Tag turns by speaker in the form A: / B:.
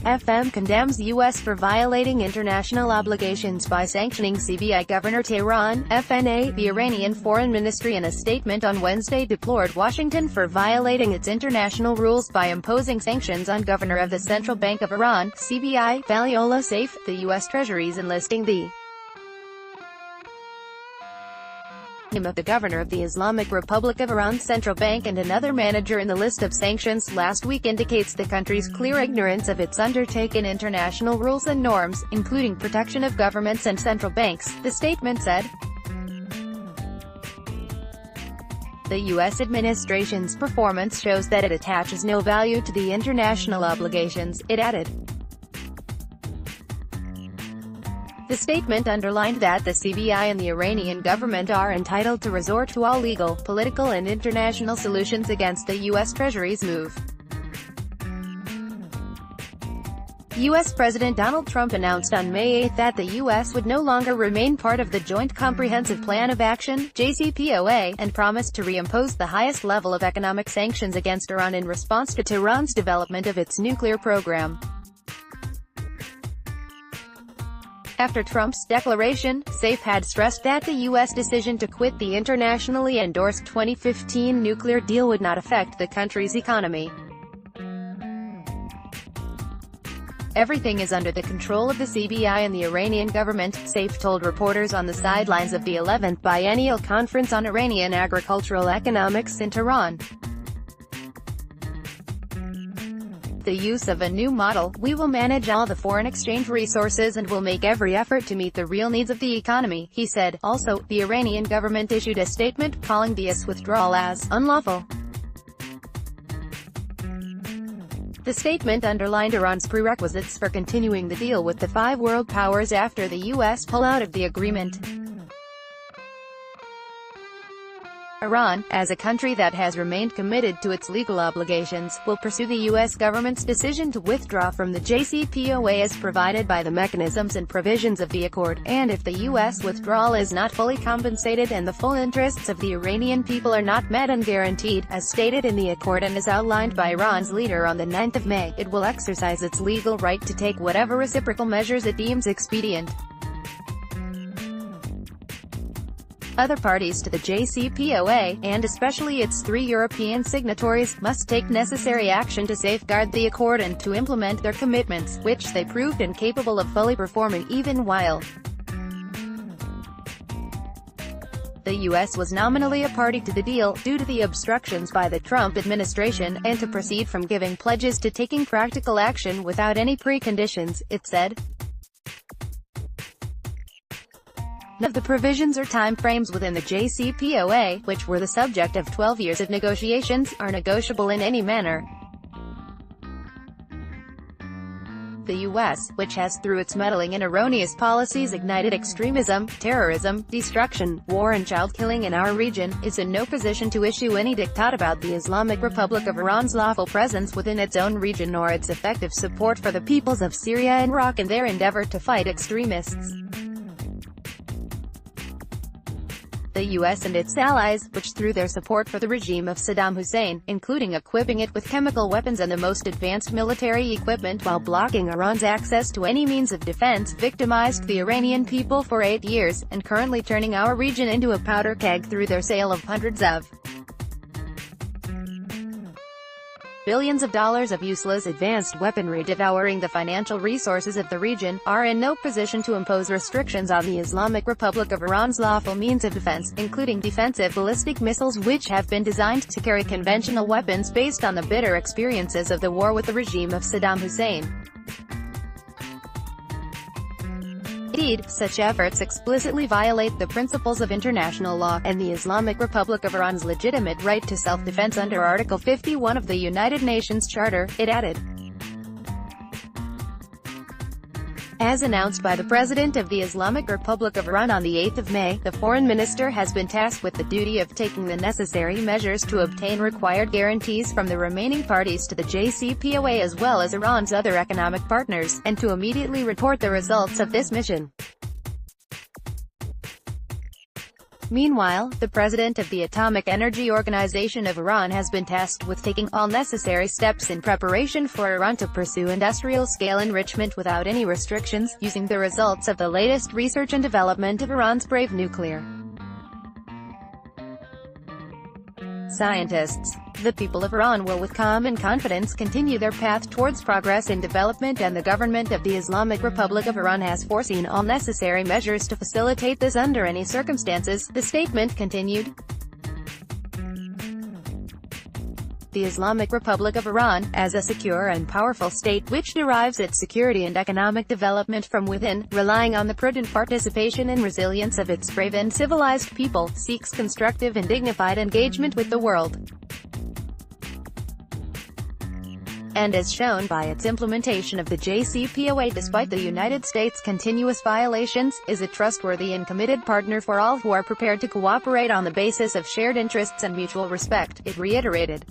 A: FM condemns U.S. for violating international obligations by sanctioning CBI GovernorTEHRAN. FNA, the Iranian Foreign Ministry in a statement on Wednesday deplored Washington for violating its international rules by imposing sanctions on Governor of the Central Bank of Iran, CBI, Valiollah Seif. The U.S. Treasury's enlisting the name of the governor of the Islamic Republic of Iran's central bank and another manager in the list of sanctions last week indicates the country's clear ignorance of its undertaken international rules and norms, including protection of governments and central banks, the statement said. The U.S. administration's performance shows that it attaches no value to the international obligations, it added. The statement underlined that the CBI and the Iranian government are entitled to resort to all legal, political and international solutions against the U.S. Treasury's move. U.S. President Donald Trump announced on May 8 that the U.S. would no longer remain part of the Joint Comprehensive Plan of Action, JCPOA, and promised to reimpose the highest level of economic sanctions against Iran in response to Tehran's development of its nuclear program. After Trump's declaration, Seif had stressed that the U.S. decision to quit the internationally endorsed 2015 nuclear deal would not affect the country's economy. Everything is under the control of the CBI and the Iranian government, Seif told reporters on the sidelines of the 11th Biennial Conference on Iranian Agricultural Economics in Tehran. The use of a new model, we will manage all the foreign exchange resources and will make every effort to meet the real needs of the economy, he said. Also, the Iranian government issued a statement calling the US withdrawal as unlawful. The statement underlined Iran's prerequisites for continuing the deal with the five world powers after the U.S. pullout of the agreement. Iran, as a country that has remained committed to its legal obligations, will pursue the U.S. government's decision to withdraw from the JCPOA as provided by the mechanisms and provisions of the accord, and if the U.S. withdrawal is not fully compensated and the full interests of the Iranian people are not met and guaranteed, as stated in the accord and as outlined by Iran's leader on the 9th of May, it will exercise its legal right to take whatever reciprocal measures it deems expedient. Other parties to the JCPOA, and especially its three European signatories, must take necessary action to safeguard the accord and to implement their commitments, which they proved incapable of fully performing even while the U.S. was nominally a party to the deal, due to the obstructions by the Trump administration, and to proceed from giving pledges to taking practical action without any preconditions, it said. None of the provisions or time frames within the JCPOA, which were the subject of 12 years of negotiations, are negotiable in any manner. The U.S., which has through its meddling and erroneous policies ignited extremism, terrorism, destruction, war and child killing in our region, is in no position to issue any diktat about the Islamic Republic of Iran's lawful presence within its own region or its effective support for the peoples of Syria and Iraq in their endeavor to fight extremists. The U.S. and its allies, which through their support for the regime of Saddam Hussein, including equipping it with chemical weapons and the most advanced military equipment while blocking Iran's access to any means of defense, victimized the Iranian people for 8 years, and currently turning our region into a powder keg through their sale of hundreds of billions of dollars of useless advanced weaponry devouring the financial resources of the region, are in no position to impose restrictions on the Islamic Republic of Iran's lawful means of defense, including defensive ballistic missiles which have been designed to carry conventional weapons based on the bitter experiences of the war with the regime of Saddam Hussein. Indeed, such efforts explicitly violate the principles of international law, and the Islamic Republic of Iran's legitimate right to self-defense under Article 51 of the United Nations Charter, it added. As announced by the President of the Islamic Republic of Iran on the 8th of May, the foreign minister has been tasked with the duty of taking the necessary measures to obtain required guarantees from the remaining parties to the JCPOA as well as Iran's other economic partners, and to immediately report the results of this mission. Meanwhile, the president of the Atomic Energy Organization of Iran has been tasked with taking all necessary steps in preparation for Iran to pursue industrial-scale enrichment without any restrictions, using the results of the latest research and development of Iran's brave nuclear scientists. The people of Iran will with calm and confidence continue their path towards progress and development, and the government of the Islamic Republic of Iran has foreseen all necessary measures to facilitate this under any circumstances, the statement continued. The Islamic Republic of Iran, as a secure and powerful state which derives its security and economic development from within, relying on the prudent participation and resilience of its brave and civilized people, seeks constructive and dignified engagement with the world. And as shown by its implementation of the JCPOA despite the United States' continuous violations, is a trustworthy and committed partner for all who are prepared to cooperate on the basis of shared interests and mutual respect, it reiterated.